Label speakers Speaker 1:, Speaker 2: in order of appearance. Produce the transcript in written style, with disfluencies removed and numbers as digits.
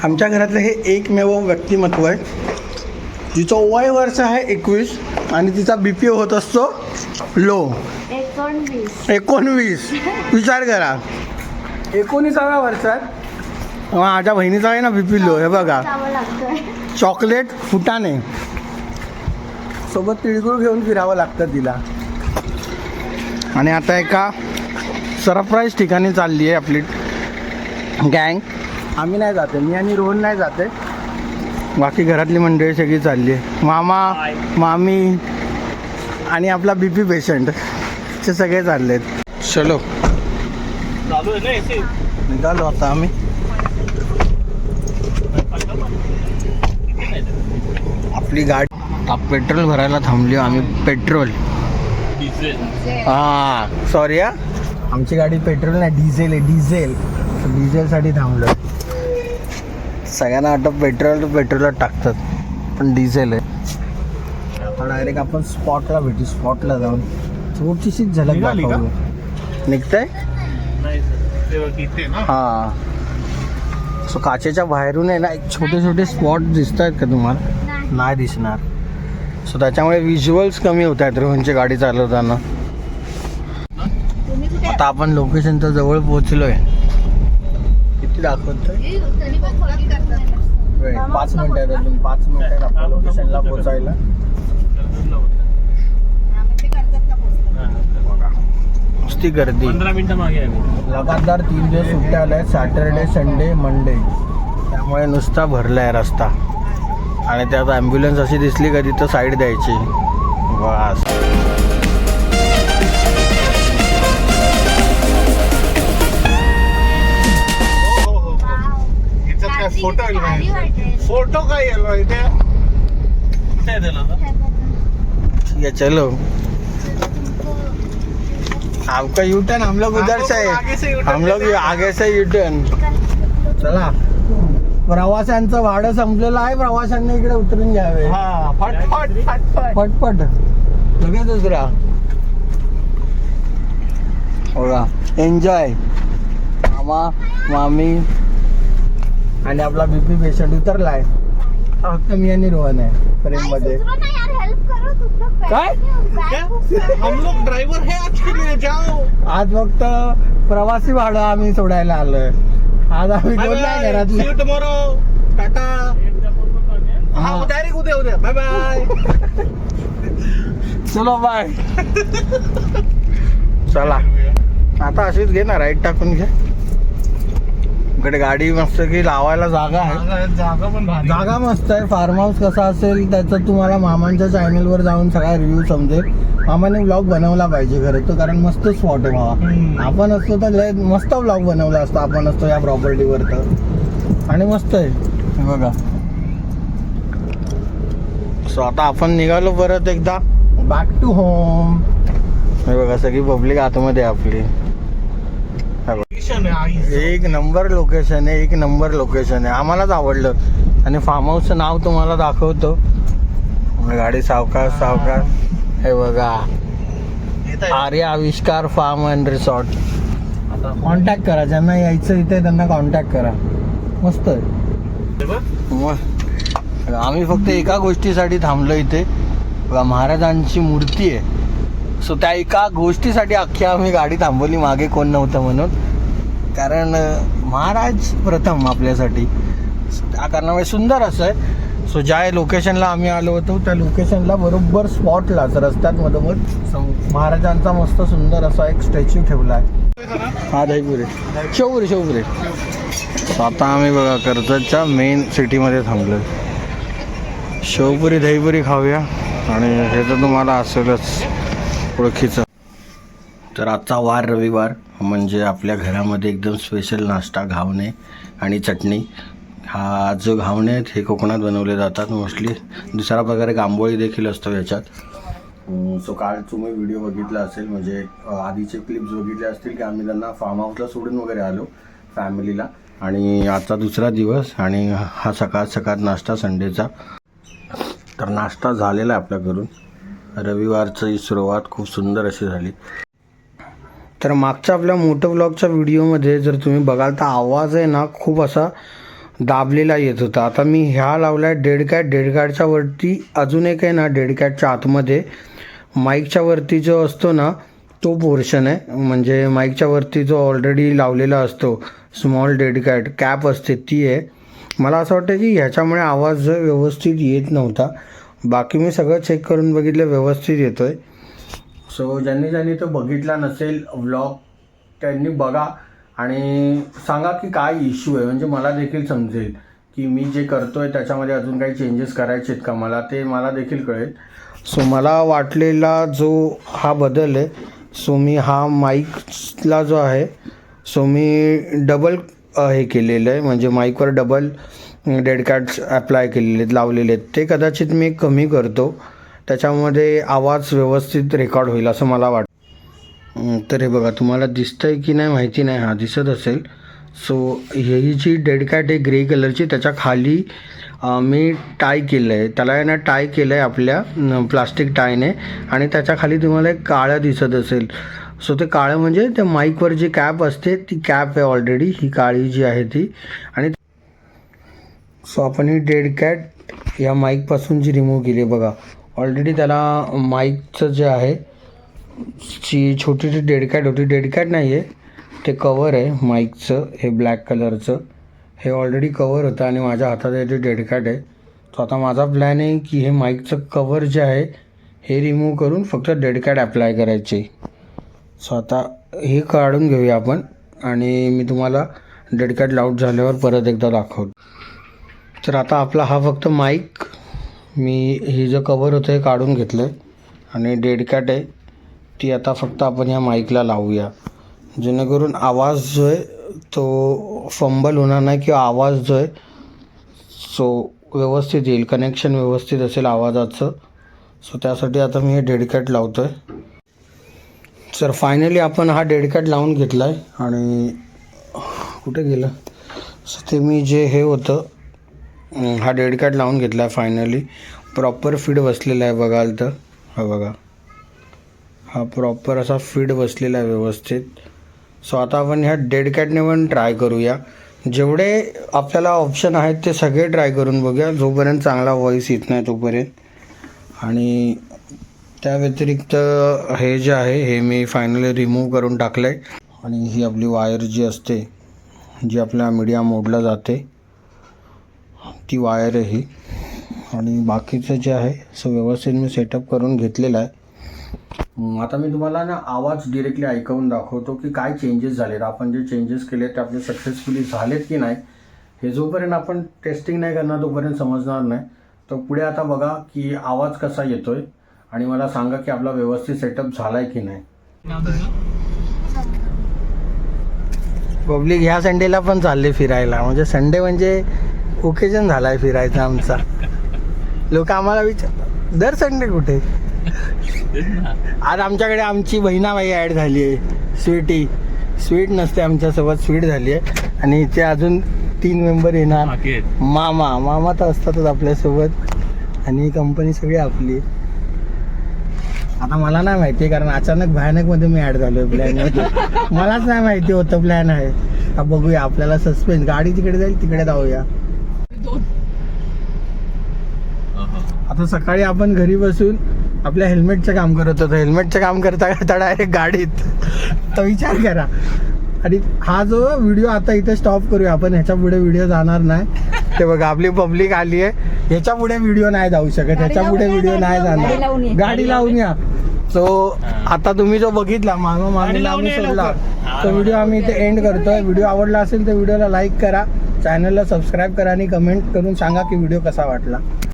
Speaker 1: आमच्या घरातलं हे एकमेव व्यक्तिमत्व आहे जिचं वय वर्ष आहे 21 आणि तिचा BP होत असतो लो 19. विचार करा 19व्या वर्षात माझ्या बहिणीचा आहे ना BP लो. हे बघा चॉकलेट फुटाणे सोबत तिळगुळ घेऊन फिरावं लागतं तिला. आणि आता एका सरप्राईज ठिकाणी चालली आहे आपली गँग. आम्ही नाही जाते, मी आणि रोहन नाही जाते, बाकी घरातली मंडळी सगळी चालली आहे. मामा मामी आणि आपला BP पेशंट ते सगळे चालले आहेत. चलो निघालो आता आम्ही. आपली गाडी पेट्रोल भरायला थांबली आम्ही. पेट्रोल हां सॉरी हा, आमची गाडी पेट्रोल नाही डिझेल आहे. डिझेलसाठी थांबलो. सगळ्यांना वाटतं पेट्रोलला टाकतात पण डिझेल आहे. आता डायरेक्ट आपण स्पॉटला भेटू. स्पॉटला जाऊन थोडीशी झलक दाखवू. निघतंय हां. सो काचेच्या बाहेरून आहे ना एक छोटे स्पॉट दिसत आहेत का तुम्हाला? नाही दिसणार. सो त्याच्यामुळे व्हिज्युअल्स कमी होत आहेत रोहनची गाडी चालवताना. आता आपण लोकेशनच्या जवळ पोहोचलोय. किती दाखवतोय? 5 मिनिटं आहेत अजून. 5 मिनिटं आहेत आपल्या लोकेशनला पोहोचायला. नुसती गर्दी.
Speaker 2: 15 मिनिटं मागे आहे.
Speaker 1: लगातार 3 दिवस सुट्ट्या आल्या आहेत. Saturday Sunday Monday. त्यामुळे नुसता भरला आहे रस्ता. आणि त्यात ॲम्ब्युलन्स अशी दिसली का तिथं साईड द्यायची. बस
Speaker 2: फोटो काय
Speaker 1: ठीक है चलो. आपका यू टर्न हम लोग उधर से हम लोग आगे से यू टर्न. चला प्रवाशांचं भाडं संपलेलं आहे. प्रवाशांनी इकडे उतरून घ्यावे. फटफट लगेच दुसरा बघा. एन्जॉय. मामा मामी आणि आपला BP पेशंट उतरलाय. फक्त मी आणि रोहन आहे फ्रेम मध्ये. काय
Speaker 2: हम लोग ड्रायव्हर है आज के लिए जाओ.
Speaker 1: आज फक्त प्रवासी भाडं आम्ही सोडायला आलोय. आज आम्ही कोण नाही घरातले.
Speaker 2: टुमॉरो टाटा. हा डायरेक्ट उद्या बाय बाय.
Speaker 1: चलो बाय. चला आता अशीच घे ना राईट टाकून घे. इकडे गाडी मस्त की लावायला जागा आहे. जागा मस्त आहे. फार्म हाऊस कसा असेल त्याचं तुम्हाला मामांच्या चॅनलवर जाऊन सगळा रिव्ह्यू समजेल. मामाने व्लॉग बनवला पाहिजे खरं तर, कारण मस्त स्पॉट आहे भावा. आपण असतो तर मस्त व्लॉग बनवला असतो आपण असतो या प्रॉपर्टीवर तर. आणि मस्त आहे बघा. सो आता आपण निघालो परत एकदा बॅक टू होम. हे बघा सगळी पब्लिक आतमध्ये आपली. एक नंबर लोकेशन आहे. एक नंबर लोकेशन आहे. आम्हालाच आवडलं. आणि फार्म हाऊसचं नाव तुम्हाला दाखवतो. गाडी सावकाश. हे बघा आर्य आविष्कार फार्म अँड रिसॉर्ट. आता कॉन्टॅक्ट करा ज्यांना यायचं इथे त्यांना कॉन्टॅक्ट करा. मस्त आहे. आम्ही फक्त एका गोष्टीसाठी थांबलो इथे बघा. महाराजांची मूर्ती आहे. सो त्या एका गोष्टीसाठी अख्खी आम्ही गाडी थांबवली. मागे कोण नव्हतं म्हणून. कारण महाराज प्रथम आपल्यासाठी. त्या कारणामुळे सुंदर असं आहे. सो ज्या लोकेशनला आम्ही आलो होतो त्या लोकेशनला बरोबर स्पॉटलाच रस्त्यात मधोमध महाराजांचा मस्त सुंदर असा एक स्टॅच्यू ठेवला आहे. हा दहीपुरी शेवपुरी. आता आम्ही बघा कर्जतच्या मेन सिटीमध्ये थांबलो. शेवपुरी दहीपुरी खाऊया. आणि हे तर तुम्हाला असेलच ओळखीचं. तर आजचा वार रविवार म्हणजे आपल्या घरामध्ये एकदम स्पेशल नाश्ता घावणे आणि चटणी. हा जो घावणे आहेत हे कोकणात बनवले जातात मोस्टली. दुसरा प्रकारे आंबोळी देखील असतो याच्यात. सो काल तुम्ही व्हिडिओ बघितला असेल म्हणजे आधीचे क्लिप्स बघितले असतील की आम्ही त्यांना फार्म हाऊसला सोडून वगैरे आलो फॅमिलीला. आणि आजचा दुसरा दिवस आणि हा सकाळ नाश्ता संडेचा. तर नाश्ता झालेला आहे आपल्याकडून. रविवारची सुरुवात खूप सुंदर अशी झाली. तर मागच्या आपल्या मोठं व्लॉगच्या व्हिडिओमध्ये जर तुम्ही बघाल तर आवाज आहे ना खूप असा दाबलेला येत होता. आता मी ह्या लावला डेड कॅटच्या वरती अजून एक आहे ना, डेड कॅटच्या आतमध्ये माईकच्या वरती जो असतो ना तो पोर्शन आहे. म्हणजे माईकच्या वरती जो ऑलरेडी लावलेला असतो स्मॉल डेड कॅप असते ती आहे. मला असं वाटतं की ह्याच्यामुळे आवाज व्यवस्थित येत नव्हता. बाकी मी सगळं चेक करून बघितलं, व्यवस्थित येतो आहे. सो ज्यांनी तो बघितला नसेल व्लॉग त्यांनी बघा आणि सांगा की काय इश्यू आहे. म्हणजे मला देखील समजेल की मी जे करतो आहे त्याच्यामध्ये अजून काही चेंजेस करायचे आहेत का मला, ते मला देखील कळेल. सो मला वाटलेला जो हा बदल आहे, सो मी हा माईकला जो आहे सो मी डबल हे केलेलं आहे. म्हणजे माईकवर डबल डेड कॅट्स ॲप्लाय केलेले आहेत, लावलेले आहेत. ते कदाचित मी कमी करतो, त्याच्यामध्ये आवाज व्यवस्थित रेकॉर्ड होईल असं मला वाटतं. तर हे बघा तुम्हाला दिसतंय की नाही माहिती नाही, हा दिसत असेल. सो ही जी डेड कॅट आहे ग्रे कलरची, त्याच्या खाली मी टाय केलं आहे, त्याला आहे ना टाय केलं आहे आपल्या प्लास्टिक टायने. आणि त्याच्या खाली तुम्हाला एक काळं दिसत असेल. सो ते काळं म्हणजे त्या माईकवर जी कॅप असते ती कॅप आहे ऑलरेडी, ही काळी जी आहे ती. आणि सो आपण ही डेड कॅट या माईकपासून जी रिमूव्ह केली आहे बघा, ऑलरेडी त्याला माईकचं जे आहे ची छोटीशी डेड कॅट होती, डेड कॅट नाही आहे ते कवर आहे माईकचं, हे ब्लॅक कलरचं हे ऑलरेडी कवर होतं आणि माझ्या हातात आहे ते डेड कॅट आहे. सो आता माझा प्लॅन आहे की हे माईकचं कवर जे आहे हे रिमूव्ह करून फक्त डेड कॅट ॲप्लाय करायचे. सो आता हे काढून घेऊया आपण आणि मी तुम्हाला डेड कॅट लाऊट झाल्यावर परत एकदा दाखवतो. तर आता आपला हा फक्त माईक, मी हे जे कवर होतं हे काढून घेतलं आहे आणि डेड कॅट आहे ती आता फक्त आपण या माईकला लावूया, जेणेकरून आवाज जो आहे तो फंबल होणार नाही किंवा आवाज जो आहे सो व्यवस्थित येईल, कनेक्शन व्यवस्थित असेल आवाजाचं. सो त्यासाठी आता मी हे डेड कॅट लावतो आहे. सर फायनली आपण हा डेड कॅट लावून घेतला आहे आणि कुठे गेलं. सो ते मी जे हे होतं हा डेड कॅट लावून घेतला आहे फायनली. प्रॉपर फिट बसलेला आहे बघाल तर, हा बघा हा प्रॉपर असा फिट बसलेला आहे व्यवस्थित. सो आता आपण ह्या डेड कॅटने पण ट्राय करूया. जेवढे आपल्याला ऑप्शन आहेत ते सगळे ट्राय करून बघूया, जोपर्यंत चांगला व्हॉईस येत नाही तोपर्यंत. आणि त्या व्यतिरिक्त हे जे आहे हे मी फायनली रिमूव्ह करून टाकलं आहे. आणि ही आपली वायर जी असते जी आपल्या मीडिया मोडला जाते ती वायर आहे ही. आणि बाकीचं जे आहे सो व्यवस्थित मी सेटअप करून घेतलेलं आहे. आता मी तुम्हाला ना आवाज डिरेक्टली ऐकवून दाखवतो की काय चेंजेस झालेत, आपण जे चेंजेस केले ते आपले सक्सेसफुली झालेत की नाही. हे जोपर्यंत आपण टेस्टिंग नाही करणार तोपर्यंत समजणार नाही. तर पुढे आता बघा की आवाज कसा येतोय आणि मला सांगा की आपला व्यवस्थित सेटअप झालाय की नाही. पब्लिक ह्या संडेला पण चालले फिरायला, म्हणजे संडे म्हणजे ओकेजन झालाय फिरायचा आमचा. लोक आम्हाला विचार दर संडे कुठे. आज आमच्याकडे आमची बहिणाबाई ॲड झाली आहे, स्वीटी. स्वीट नसते आमच्यासोबत, स्वीट झाली आहे. आणि इथे अजून 3 मेंबर येणार. मामा तर असतातच आपल्यासोबत आणि ही कंपनी सगळी आपली. आता मला नाही माहिती आहे कारण अचानक भयानकमध्ये मी ॲड झालो आहे प्लॅनमध्ये. मलाच नाही माहिती होतं प्लॅन आहे. आता बघूया, आपल्याला सस्पेन्स. गाडी तिकडे जाईल, तिकडे जाऊया. आता सकाळी आपण घरी बसून आपल्या हेल्मेटचं काम करत होतो, हेल्मेटचं काम करता करता डायरेक्ट गाडीत. तर विचार करा. आणि हा जो व्हिडिओ आता इथे स्टॉप करूया आपण, ह्याच्या पुढे व्हिडिओ जाणार नाही. ते बघा आपली पब्लिक आली आहे, ह्याच्या पुढे व्हिडिओ नाही जाऊ शकत, ह्याच्या पुढे व्हिडिओ नाही जाणार. गाडी लावून या. सो आता तुम्ही जो बघितला मामीला आम्ही सोडला तो व्हिडिओ आम्ही इथे एंड करतोय. व्हिडिओ आवडला असेल तर व्हिडिओला लाईक करा, चॅनलला सबस्क्राईब करा आणि कमेंट करून सांगा की व्हिडिओ कसा वाटला.